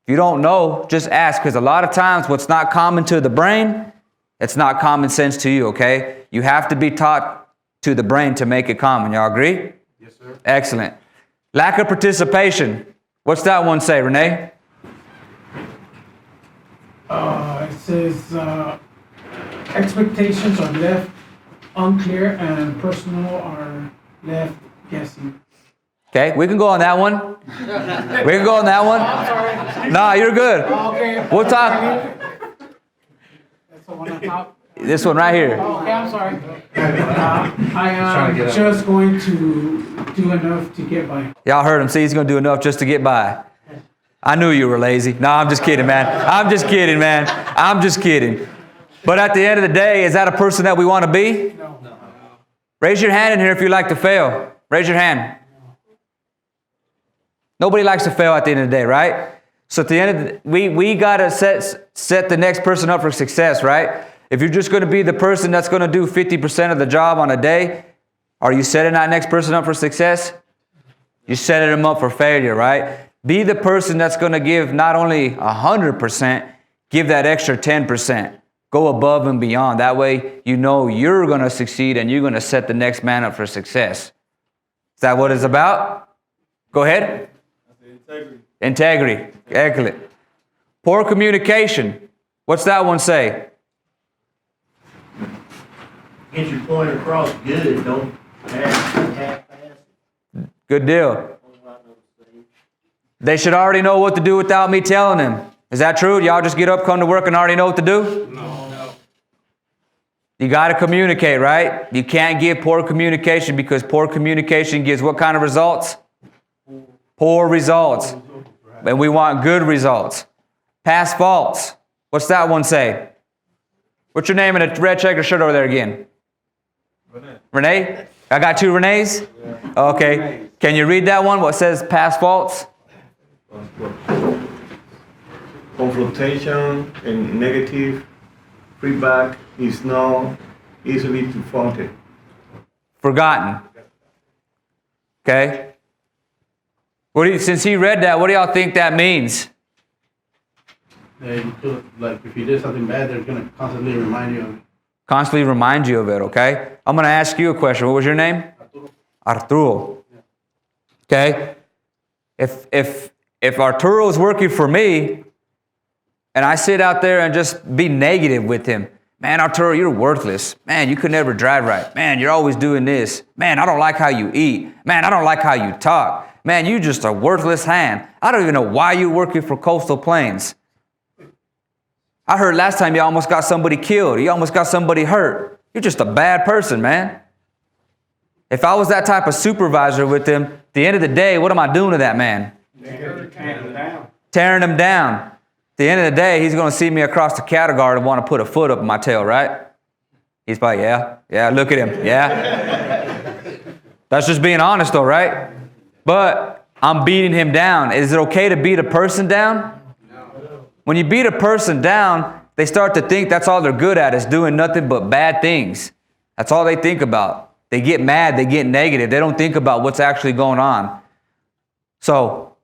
If you don't know, just ask. Because a lot of times what's not common to the brain, it's not common sense to you, okay? You have to be taught to the brain to make it common. Y'all agree? Yes, sir. Excellent. Lack of participation. What's that one say, Renee? It says, expectations are left unclear and personal are left guessing. Okay, we can go on that one. We can go on that one. I'm sorry. Nah, you're good. Okay. We'll talk. That's the one on top. This one right here. Okay, I'm sorry. I am just going to do enough to get by. Y'all heard him. See, he's going to do enough just to get by. I knew you were lazy. No, I'm just kidding, man. I'm just kidding, man. I'm just kidding. But at the end of the day, is that a person that we want to be? No. Raise your hand in here if you like to fail. Raise your hand. Nobody likes to fail at the end of the day, right? So at the end of the, we got to set the next person up for success, right? If you're just going to be the person that's going to do 50% of the job on a day, are you setting that next person up for success? You're setting them up for failure, right? Be the person that's going to give not only 100%, give that extra 10%. Go above and beyond. That way, you know you're going to succeed and you're going to set the next man up for success. Is that what it's about? Go ahead. Integrity. Integrity. Excellent. Poor communication. What's that one say? Get your point across good, don't half-ass it. Good deal. They should already know what to do without me telling them. Is that true? Y'all just get up, come to work, and already know what to do? No. You got to communicate, right? You can't give poor communication because poor communication gives what kind of results? Poor results. And we want good results. Past faults. What's that one say? What's your name in a red checker shirt over there again? Renee? I got two Renees? Okay. Can you read that one? What says past faults? Confrontation and negative feedback is not easily to faulted. Forgotten. Okay? Since he read that, what do y'all think that means? Like if you did something bad, they're going to constantly remind you of it. Constantly remind you of it, okay? I'm going to ask you a question. What was your name? Arturo. Okay? If Arturo is working for me, and I sit out there and just be negative with him, man, Arturo, you're worthless. Man, you could never drive right. Man, you're always doing this. Man, I don't like how you eat. Man, I don't like how you talk. Man, you just a worthless hand. I don't even know why you're working for Coastal Plains. I heard last time you almost got somebody killed. You almost got somebody hurt. You're just a bad person, man. If I was that type of supervisor with him, at the end of the day, what am I doing to that man? Tearing him down. At the end of the day, he's going to see me across the cattle guard and want to put a foot up in my tail, right? He's probably, yeah, look at him, yeah. That's just being honest though, right? But I'm beating him down. Is it okay to beat a person down? When you beat a person down, they start to think that's all they're good at is doing nothing but bad things. That's all they think about. They get mad, they get negative. They don't think about what's actually going on. So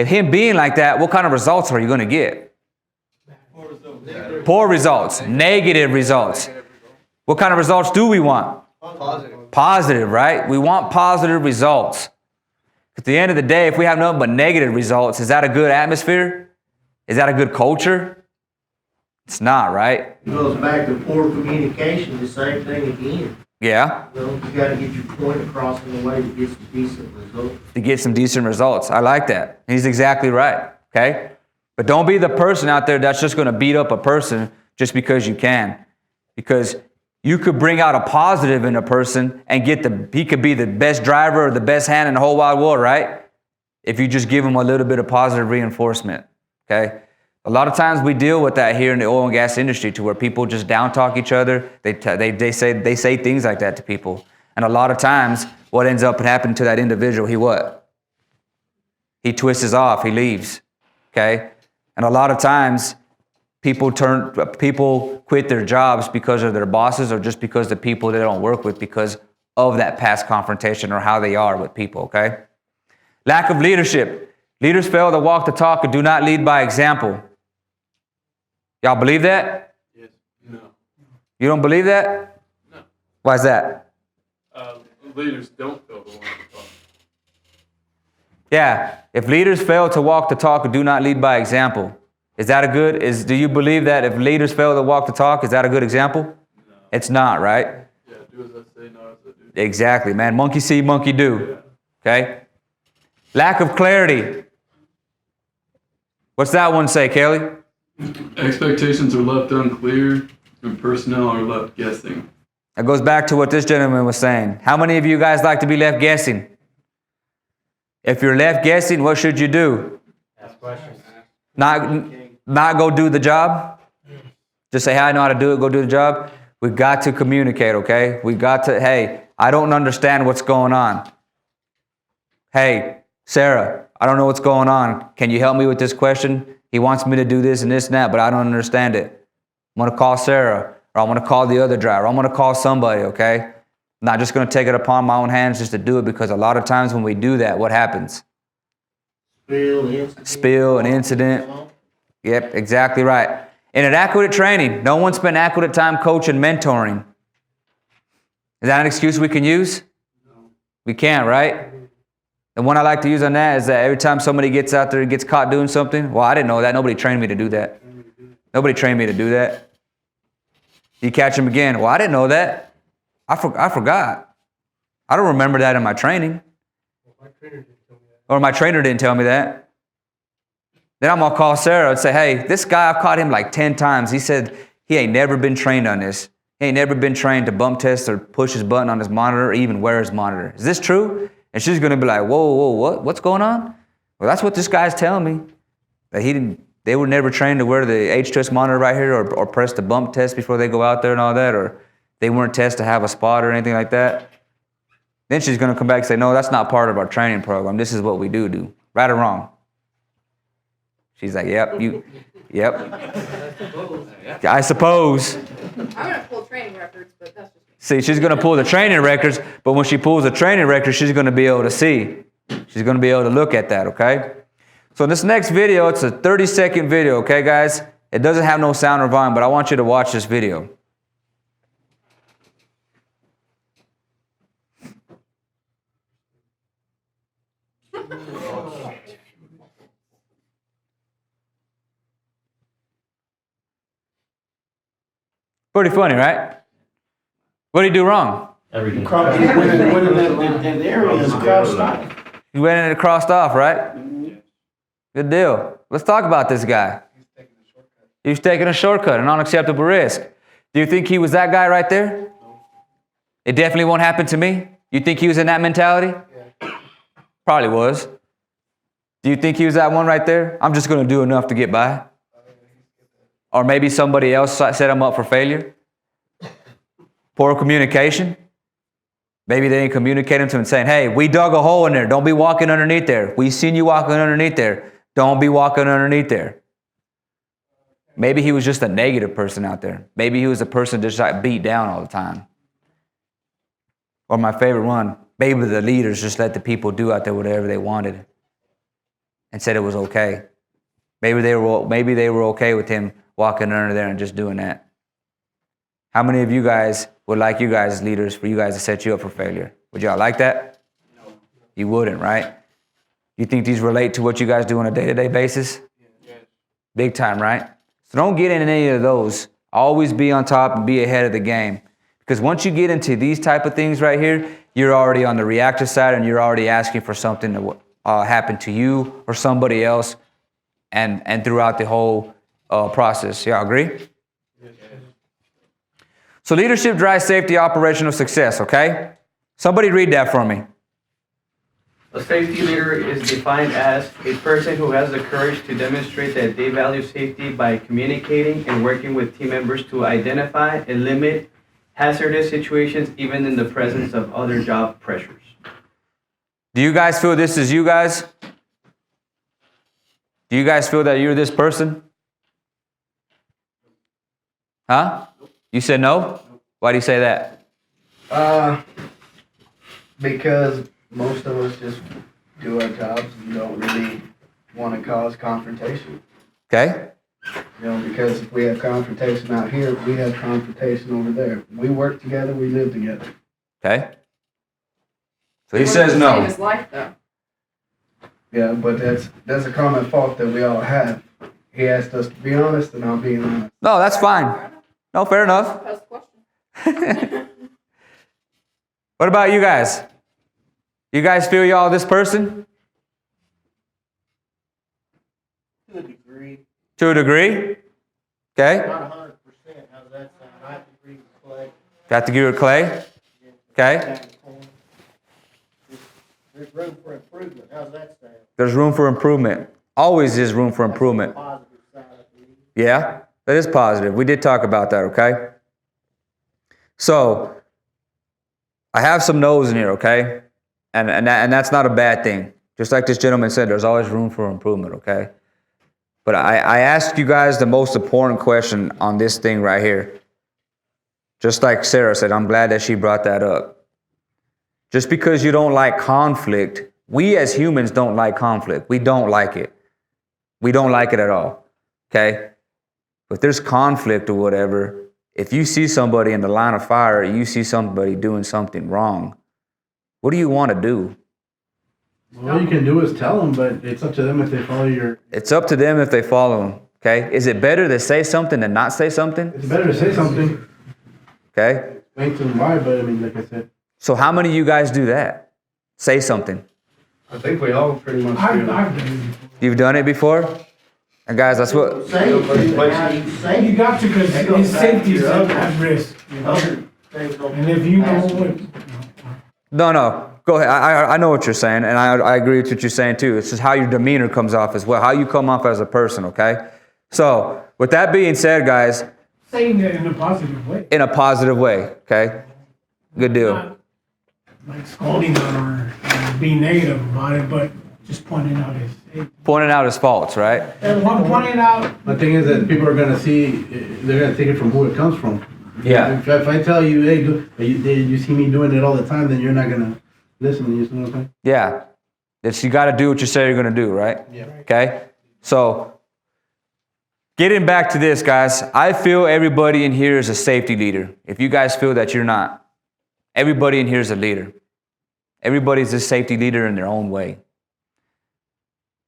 If him being like that, what kind of results are you going to get? Poor results, negative results. What kind of results do we want? Positive, right? We want positive results. At the end of the day, if we have nothing but negative results, is that a good atmosphere? Is that a good culture? It's not, right? It goes back to poor communication, the same thing again. Yeah. You know, you gotta get your point across in a way to get some decent results. To get some decent results. I like that. He's exactly right. Okay? But don't be the person out there that's just going to beat up a person just because you can. Because you could bring out a positive in a person and he could be the best driver or the best hand in the whole wide world, right? If you just give him a little bit of positive reinforcement. Okay? A lot of times we deal with that here in the oil and gas industry, to where people just down talk each other. They say things like that to people. And a lot of times what ends up happening to that individual, he twists off, he leaves. Okay? And a lot of times people quit their jobs because of their bosses, or just because the people they don't work with, because of that past confrontation or how they are with people. Okay? Lack of leadership. Leaders fail to walk the talk and do not lead by example. Y'all believe that? Yes. No. You don't believe that? No. Why is that? Leaders don't feel the one to talk. Yeah. If leaders fail to walk the talk and do not lead by example, is that a good? Do you believe that if leaders fail to walk the talk, is that a good example? No. It's not, right? Yeah. Do as I say, not as I do. Exactly, man. Monkey see, monkey do. Yeah. Okay. Lack of clarity. What's that one say, Kelly? Expectations are left unclear, and personnel are left guessing. That goes back to what this gentleman was saying. How many of you guys like to be left guessing? If you're left guessing, what should you do? Ask questions. Not go do the job? Just say, hey, I know how to do it, go do the job? We've got to communicate, okay? We got to, hey, I don't understand what's going on. Hey, Sarah, I don't know what's going on. Can you help me with this question? He wants me to do this and this and that, but I don't understand it. I'm going to call Sarah, or I'm going to call the other driver. I'm going to call somebody, okay? I'm not just going to take it upon my own hands just to do it, because a lot of times when we do that, what happens? Spill, an incident. Yep, exactly right. In inadequate training, no one spent adequate time coaching, mentoring. Is that an excuse we can use? No. We can't, right? The one I like to use on that is that every time somebody gets out there and gets caught doing something, well, I didn't know that. Nobody trained me to do that. Nobody trained me to do that. You catch them again. Well, I didn't know that. I forgot. I don't remember that in my training. Or my trainer didn't tell me that. Then I'm going to call Sarah and say, hey, this guy, I've caught him like 10 times. He said he ain't never been trained on this. He ain't never been trained to bump test or push his button on his monitor or even wear his monitor. Is this true? And she's going to be like, whoa, what's going on? Well, that's what this guy's telling me. That they were never trained to wear the H-twist monitor right here, or press the bump test before they go out there and all that, or they weren't tested to have a spot or anything like that. Then she's going to come back and say, no, that's not part of our training program. This is what we do. Right or wrong? She's like, yep. I suppose. I'm gonna pull training records, but that's just me. See, she's going to pull the training records, but when she pulls the training records, she's going to be able to see. She's going to be able to look at that, okay? So in this next video, it's a 30-second video, okay, guys? It doesn't have no sound or volume, but I want you to watch this video. Pretty funny, right? What did he do wrong? Everything. He went in that area and crossed off. He went in and crossed off, right? Good deal. Let's talk about this guy. He was taking a shortcut, an unacceptable risk. Do you think he was that guy right there? It definitely won't happen to me. You think he was in that mentality? Probably was. Do you think he was that one right there? I'm just going to do enough to get by. Or maybe somebody else set him up for failure. Poor communication. Maybe they didn't communicate him to him saying, hey, we dug a hole in there. Don't be walking underneath there. We seen you walking underneath there. Don't be walking underneath there. Maybe he was just a negative person out there. Maybe he was a person just like beat down all the time. Or my favorite one, maybe the leaders just let the people do out there whatever they wanted. and said it was okay. Maybe they were okay with him walking under there and just doing that. How many of you guys would like you guys as leaders for you guys to set you up for failure? Would y'all like that? No. You wouldn't, right? You think these relate to what you guys do on a day-to-day basis? Yes. Big time, right? So don't get in any of those. Always be on top and be ahead of the game. Because once you get into these type of things right here, you're already on the reactive side and you're already asking for something to happen to you or somebody else and throughout the whole process. Y'all agree? Yes. So leadership drives safety, operational success, okay? Somebody read that for me. A safety leader is defined as a person who has the courage to demonstrate that they value safety by communicating and working with team members to identify and limit hazardous situations, even in the presence of other job pressures. Do you guys feel this is you guys? Do you guys feel that you're this person? Huh? You said no? Why do you say that? Because most of us just do our jobs and don't really want to cause confrontation. Okay. You know, because if we have confrontation out here, we have confrontation over there. We work together, we live together. Okay. So he says no. Save his life, though. Yeah, but that's a common fault that we all have. He asked us to be honest, and I'm being honest. No, that's fine. No, fair enough. What about you guys? You guys feel y'all this person? To a degree. To a degree? Okay. Not 100%. How's that sound? I have to agree with Clay. Got to agree with Clay? Okay. There's room for improvement. How's that sound? There's room for improvement. Always is room for improvement. Positive side, I believe. Yeah, that is positive. We did talk about that, okay? So, I have some no's in here, okay? And that's not a bad thing. Just like this gentleman said, there's always room for improvement, okay? But I asked you guys the most important question on this thing right here. Just like Sarah said, I'm glad that she brought that up. Just because you don't like conflict, we as humans don't like conflict. We don't like it. We don't like it at all, okay? If there's conflict or whatever, if you see somebody in the line of fire, you see somebody doing something wrong, what do you want to do? Well, all you can do is tell them, but it's up to them if they follow your... It's up to them if they follow them, okay? Is it better to say something than not say something? It's better to say something. Okay? Explain to them why, but I mean, like I said... So how many of you guys do that? Say something. I think we all pretty much do. I've done it. You've done it before? And guys, that's what... You got to, because his safety is at risk. You know? And if you know what... No. Go ahead. I know what you're saying, and I agree with what you're saying too. It's just how your demeanor comes off as well, how you come off as a person, okay? So, with that being said, guys... Saying that in a positive way. In a positive way, okay? Good deal. Not like scolding or being negative about it, but just pointing out his... Pointing out his faults, right? And pointing out... The thing is that people are going to see, they're going to take it from who it comes from. Yeah. If I tell you, hey, you see me doing it all the time, then you're not going to listen. You see what I'm saying? Yeah. It's, you got to do what you say you're going to do, right? Yeah. Okay? So, getting back to this, guys, I feel everybody in here is a safety leader. If you guys feel that you're not, everybody in here is a leader. Everybody's a safety leader in their own way.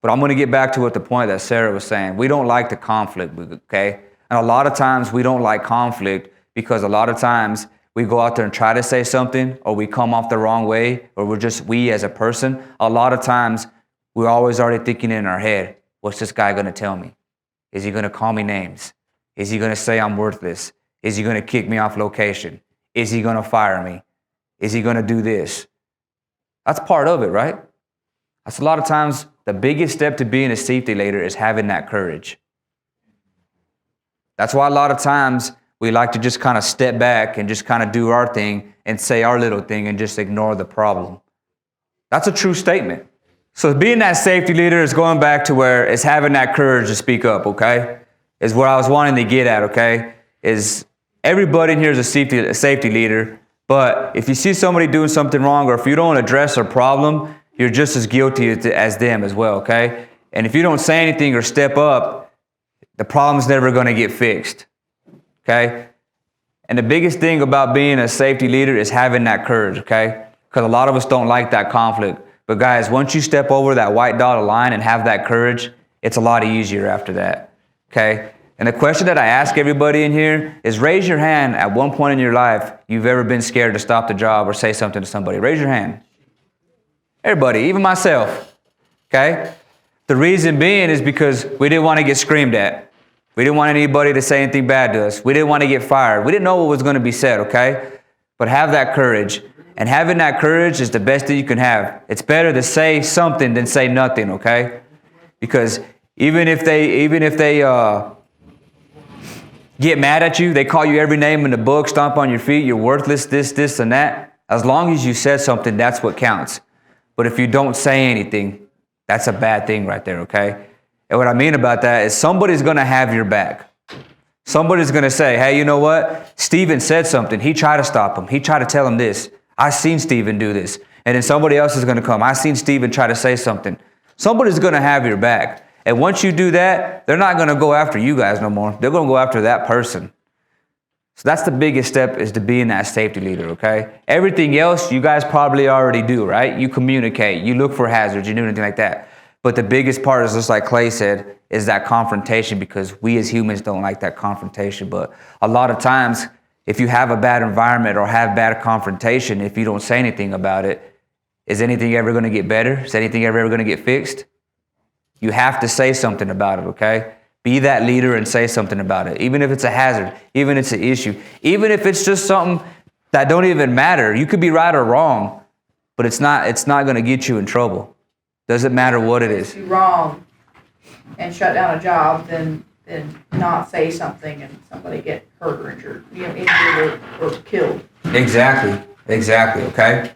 But I'm going to get back to what the point that Sarah was saying. We don't like the conflict, okay? And a lot of times we don't like conflict because a lot of times we go out there and try to say something, or we come off the wrong way, or we as a person, a lot of times we're always already thinking in our head, what's this guy going to tell me? Is he going to call me names? Is he going to say I'm worthless? Is he going to kick me off location? Is he going to fire me? Is he going to do this? That's part of it, right? That's a lot of times the biggest step to being a safety leader is having that courage. That's why a lot of times we like to just kind of step back and just kind of do our thing and say our little thing and just ignore the problem. That's a true statement. So being that safety leader is going back to where it's having that courage to speak up, okay? Is what I was wanting to get at, okay? Is everybody in here is a safety leader, but if you see somebody doing something wrong, or if you don't address a problem, you're just as guilty as them as well, okay? And if you don't say anything or step up, the problem's never going to get fixed. Okay? And the biggest thing about being a safety leader is having that courage, okay? Because a lot of us don't like that conflict. But guys, once you step over that white dotted line and have that courage, it's a lot easier after that, okay? And the question that I ask everybody in here is raise your hand at one point in your life you've ever been scared to stop the job or say something to somebody. Raise your hand. Everybody, even myself, okay? The reason being is because we didn't want to get screamed at. We didn't want anybody to say anything bad to us. We didn't want to get fired. We didn't know what was going to be said, okay? But have that courage. And having that courage is the best that you can have. It's better to say something than say nothing, okay? Because even if they get mad at you, they call you every name in the book, stomp on your feet, you're worthless, this, and that. As long as you said something, that's what counts. But if you don't say anything, that's a bad thing right there, okay? And what I mean about that is somebody's going to have your back. Somebody's going to say, hey, you know what? Steven said something. He tried to stop him. He tried to tell him this. I seen Steven do this. And then somebody else is going to come. I seen Steven try to say something. Somebody's going to have your back. And once you do that, they're not going to go after you guys no more. They're going to go after that person. So that's the biggest step, is to being that safety leader, okay? Everything else you guys probably already do, right? You communicate. You look for hazards. You do anything like that. But the biggest part is, just like Clay said, is that confrontation, because we as humans don't like that confrontation. But a lot of times, if you have a bad environment or have bad confrontation, if you don't say anything about it, is anything ever going to get better? Is anything ever going to get fixed? You have to say something about it, okay? Be that leader and say something about it. Even if it's a hazard, even if it's an issue, even if it's just something that don't even matter. You could be right or wrong, but it's not going to get you in trouble. Doesn't matter what it is. You're wrong and shut down a job, then not say something and somebody get hurt or injured, injured or killed. Exactly, okay?